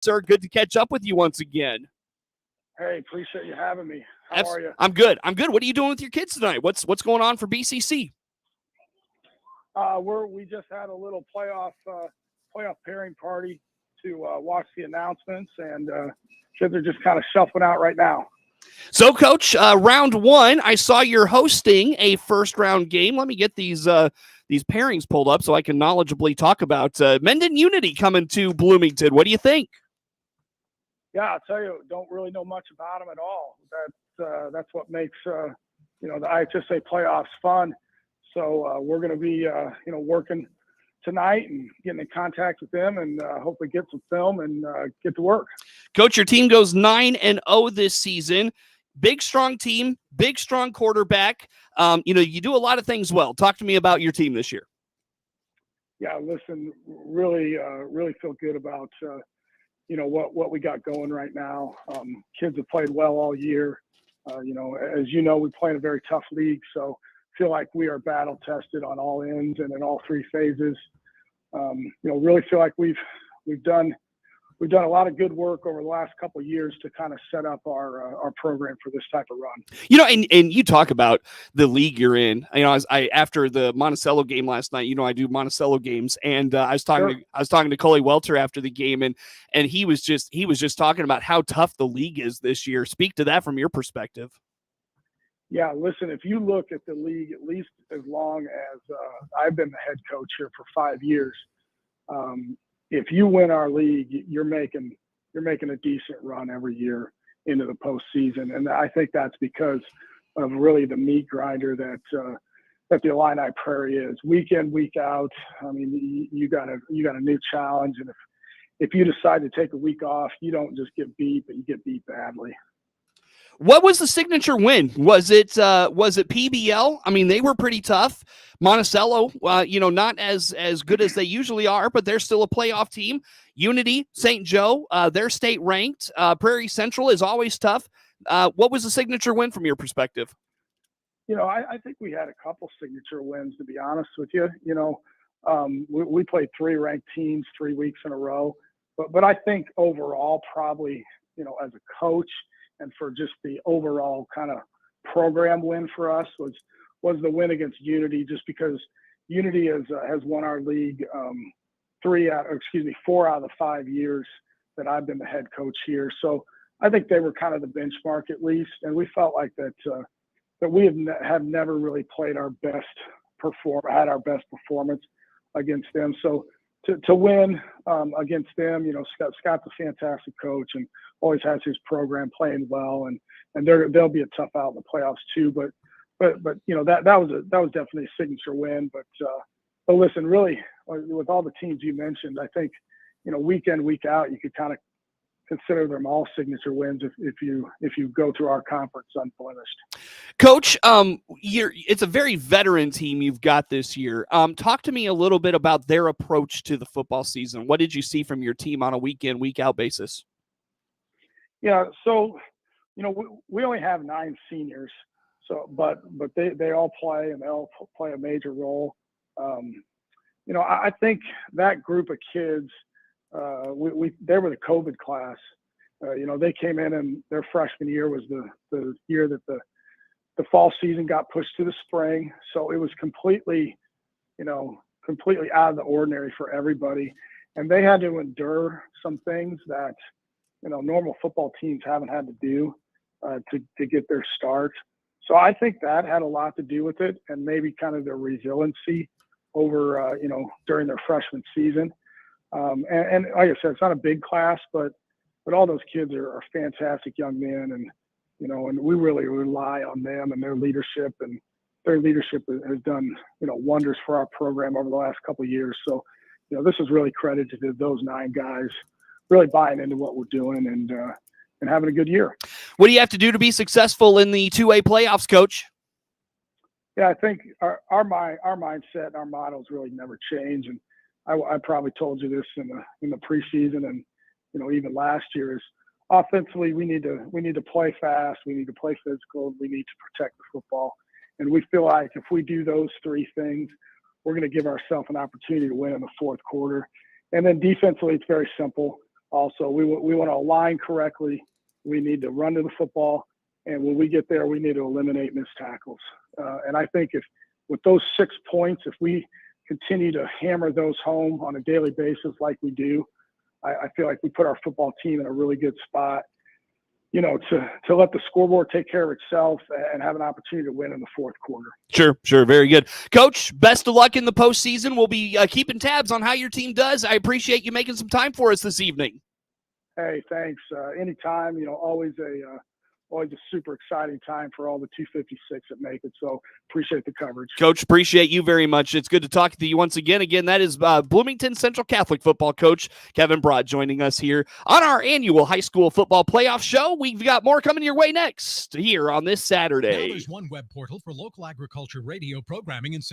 Sir, good to catch up with you once again. Hey, appreciate you having me. How are you? I'm good. What are you doing with your kids tonight? What's going on for BCC? We just had a little playoff pairing party to watch the announcements, and kids are just kind of shuffling out right now. So, Coach, round one, I saw you're hosting a first-round game. Let me get these pairings pulled up so I can knowledgeably talk about Mendon Unity coming to Bloomington. What do you think? Yeah, I'll tell you, don't really know much about them at all. That's what makes the IHSA playoffs fun. So we're going to be working tonight and getting in contact with them, and hopefully get some film and get to work. Coach, your team goes 9-0 this season. Big, strong team, big, strong quarterback. You do a lot of things well. Talk to me about your team this year. Yeah, listen, really feel good about what we got going right now. Kids have played well all year. As you know, we play in a very tough league, so feel like we are battle tested on all ends and in all three phases. Really feel like we've done a lot of good work over the last couple of years to kind of set up our program for this type of run. And you talk about the league you're in. After the Monticello game last night, I do Monticello games, and I was talking to Coley Welter after the game, and he was just talking about how tough the league is this year. Speak to that from your perspective. Yeah, listen, if you look at the league, at least as long as I've been the head coach here for 5 years, if you win our league, you're making a decent run every year into the postseason, and I think that's because of really the meat grinder that the Illini Prairie is. Week in, week out. I mean, you got a new challenge, and if you decide to take a week off, you don't just get beat, but you get beat badly. What was the signature win? Was it PBL? I mean, they were pretty tough. Monticello, not as good as they usually are, but they're still a playoff team. Unity, St. Joe, they're state ranked. Prairie Central is always tough. What was the signature win from your perspective? I think we had a couple signature wins, to be honest with you. We played 3 ranked teams 3 weeks in a row, but I think overall, probably, as a coach, and for just the overall kind of program win for us was the win against Unity, just because Unity has won our league 4 out of the 5 years that I've been the head coach here. So I think they were kind of the benchmark at least, and we felt like that we have never really played our best performance against them. So to win against them, Scott's a fantastic coach and always has his program playing well, and they'll be a tough out in the playoffs too. But that was definitely a signature win. But listen, really, with all the teams you mentioned, I think week in, week out, you could kind of consider them all signature wins if you go through our conference unblemished. Coach, it's a very veteran team you've got this year. Talk to me a little bit about their approach to the football season. What did you see from your team on a week in, week out basis? Yeah, so we only have 9 seniors, but they all play, and they all play a major role. I think that group of kids, they were the COVID class. They came in, and their freshman year was the year that the fall season got pushed to the spring. So it was completely out of the ordinary for everybody. And they had to endure some things that, normal football teams haven't had to do to get their start. So I think that had a lot to do with it, and maybe kind of their resiliency over, during their freshman season. And like I said, it's not a big class, but all those kids are fantastic young men, and and we really rely on them and their leadership, and their leadership has done wonders for our program over the last couple of years. So this is really credited to those 9 guys really buying into what we're doing and having a good year. What do you have to do to be successful in the 2A playoffs, Coach? Yeah, I think our mindset and our models really never change, and I probably told you this in the preseason, and even last year, is offensively we need to play fast, we need to play physical, we need to protect the football, and we feel like if we do those 3 things, we're going to give ourselves an opportunity to win in the fourth quarter. And then defensively, it's very simple. also. We want to align correctly. We need to run to the football. And when we get there, we need to eliminate missed tackles. And I think if with those 6 points, if we continue to hammer those home on a daily basis like we do, I feel like we put our football team in a really good spot, you know, to let the scoreboard take care of itself and have an opportunity to win in the fourth quarter. Sure. Very good. Coach, best of luck in the postseason. We'll be keeping tabs on how your team does. I appreciate you making some time for us this evening. Hey, thanks. Anytime, you know, always a super exciting time for all the 256 that make it. So appreciate the coverage. Coach, appreciate you very much. It's good to talk to you once again. Again, that is Bloomington Central Catholic football coach Kevin Braucht joining us here on our annual high school football playoff show. We've got more coming your way next here on this Saturday. Now there's one web portal for local agriculture radio programming in